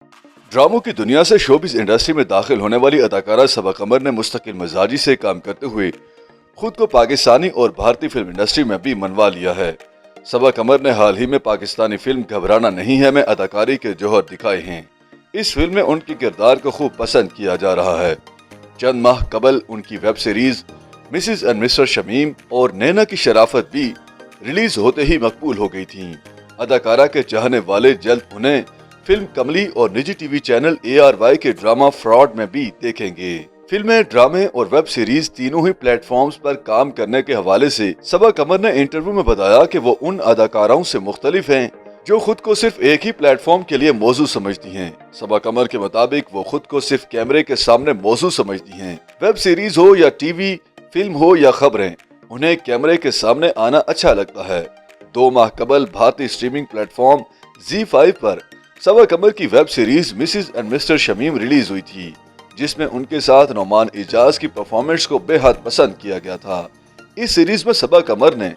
ड्रामों की दुनिया से शोबिस इंडस्ट्री में दाखिल होने वाली अदाकारा सबा कमर ने मुस्तकिल मिजाजी से काम करते हुए खुद को पाकिस्तानी और भारतीय फिल्म इंडस्ट्री में भी मनवा लिया है। सबा कमर ने हाल ही में पाकिस्तानी फिल्म घबराना नहीं है में अदाकारी के जौहर दिखाए हैं। इस फिल्म में उनके किरदार को खूब पसंद किया जा रहा है। चंद माह कबल उनकी web series Mrs and mister Shamim और नैना की शराफत भी रिलीज होते ही मकबूल हो गई थी। अदाकारा के चाहने वाले जल्द उन्हें फिल्म कमली और निजी टीवी चैनल ARY के ड्रामा फ्रॉड में भी देखेंगे। फिल्में, ड्रामे और वेब सीरीज तीनों ही प्लेटफॉर्म्स पर काम करने के हवाले से सबा कमर ने इंटरव्यू में बताया कि वो उन अदाकाराओं से मुख्तलिफ हैं जो खुद को सिर्फ एक ही प्लेटफॉर्म के लिए मौजू समझती हैं। सबा कमर के मुताबिक वो खुद को सिर्फ कैमरे के सामने मौजू समझती हैं। वेब सीरीज हो या टीवी फिल्म हो या खबरें, उन्हें कैमरे के सामने आना अच्छा लगता है। 2 माह कबल भारतीय स्ट्रीमिंग प्लेटफॉर्म ZEE5 पर सबा कमर की web series Mrs and mister Shamim release हुई थी, जिसमें उनके साथ नौमान इजाज की परफॉर्मेंस को बेहद पसंद किया गया था। इस सीरीज में सबा कमर ने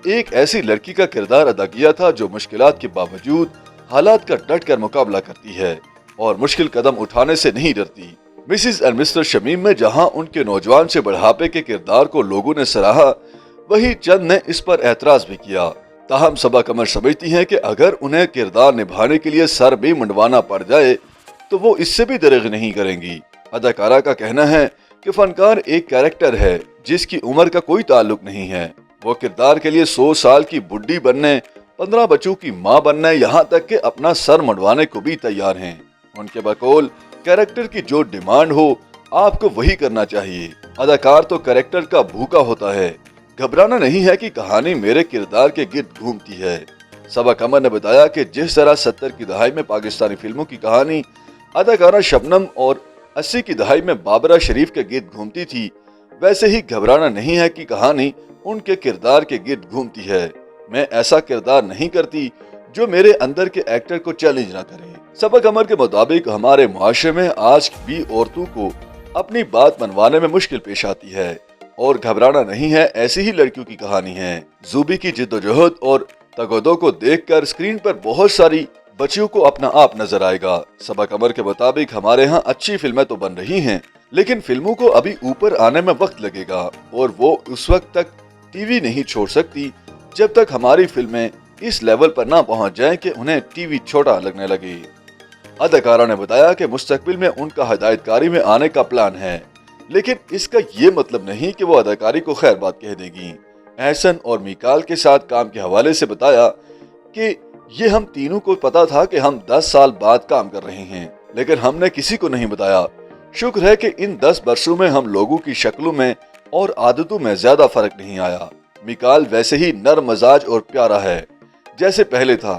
एक ऐसी लड़की का किरदार अदा किया था जो मुश्किलात के बावजूद हालात का डट कर मुकाबला करती है और मुश्किल कदम उठाने से नहीं डरती। मिसेस एंड मिस्टर शमीम में जहां उनके नौजवान से बुढ़ापे के किरदार को लोगों ने सराहा, वहीं चंद ने इस पर एतराज भी किया। ताहम सबा कमर समझती हैं कि अगर उन्हें किरदार निभाने के लिए सर भी मुंडवाना पड़ जाए तो वो इससे भी दरेग नहीं करेंगी। अदाकारा का कहना है कि फनकार एक कैरेक्टर है जिसकी उम्र का कोई ताल्लुक नहीं है। वो किरदार के लिए 100 साल की बुड्ढी बनने, 15 बच्चों की माँ बनने, यहाँ तक कि अपना सर मुंडवाने को भी तैयार हैं। उनके बकौल कैरेक्टर की जो डिमांड हो आपको वही करना चाहिए। अदाकार तो कैरेक्टर का भूखा होता है। घबराना नहीं है कि कहानी मेरे किरदार के गिर्द घूमती है। सबा कमर ने बताया कि जिस तरह 70 की दहाई में पाकिस्तानी फिल्मों की कहानी अदाकारा शबनम और 80 की दहाई में बाबरा शरीफ के गिर्द घूमती थी, वैसे ही घबराना नहीं है कि कहानी उनके किरदार के गिर्द घूमती है। मैं ऐसा किरदार नहीं करती जो मेरे अंदर के एक्टर को चैलेंज ना करे। सबा कमर के मुताबिक हमारे मुआशरे में आज भी औरतों को अपनी बात मनवाने में मुश्किल पेश आती है और घबराना नहीं है ऐसी ही लड़कियों की कहानी है। जूबी की जिद्दोजहद और तगदो को देखकर स्क्रीन पर बहुत सारी बच्चियों को अपना आप नजर आएगा। सबा कमर के मुताबिक हमारे यहाँ अच्छी फिल्में तो बन रही हैं, लेकिन फिल्मों को अभी ऊपर आने में वक्त लगेगा और वो उस वक्त तक टीवी नहीं छोड़ सकती जब तक हमारी फिल्में इस लेवल पर ना पहुँच जाएं कि उन्हें टीवी छोटा लगने लगे। अदाकारा ने बताया कि मुस्तकबिल में उनका हिदायतकारी में आने का प्लान है, लेकिन इसका ये मतलब नहीं कि वो अदाकारी को खैर बात कह देगी। एहसन और मीकाल के साथ काम के हवाले से बताया कि ये हम तीनों को पता था कि हम 10 साल बाद काम कर रहे हैं, लेकिन हमने किसी को नहीं बताया। शुक्र है कि इन 10 वर्षों में हम लोगों की शक्लों में और आदतों में ज्यादा फर्क नहीं आया। मीकाल वैसे ही नर मजाज और प्यारा है जैसे पहले था।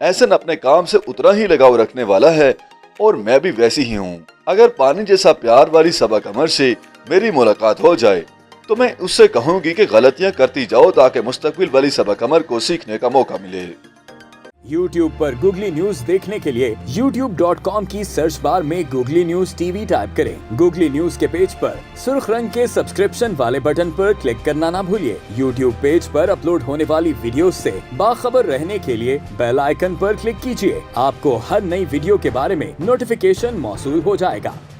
एहसन अपने काम से उतना ही लगाव रखने वाला है और मैं भी वैसी ही हूँ। अगर पानी जैसा प्यार वाली सबा कमर से मेरी मुलाकात हो जाए तो मैं उससे कहूँगी कि गलतियाँ करती जाओ ताकि मुस्तकबिल वाली सबा कमर को सीखने का मौका मिले। YouTube पर गूगली न्यूज देखने के लिए youtube.com की सर्च बार में गूगली न्यूज TV टाइप करें। गूगली न्यूज के पेज पर सुर्ख रंग के सब्सक्रिप्शन वाले बटन पर क्लिक करना ना भूलिए। YouTube पेज पर अपलोड होने वाली वीडियो से बाखबर रहने के लिए बेल आइकन पर क्लिक कीजिए। आपको हर नई वीडियो के बारे में नोटिफिकेशन मौसूल हो जाएगा।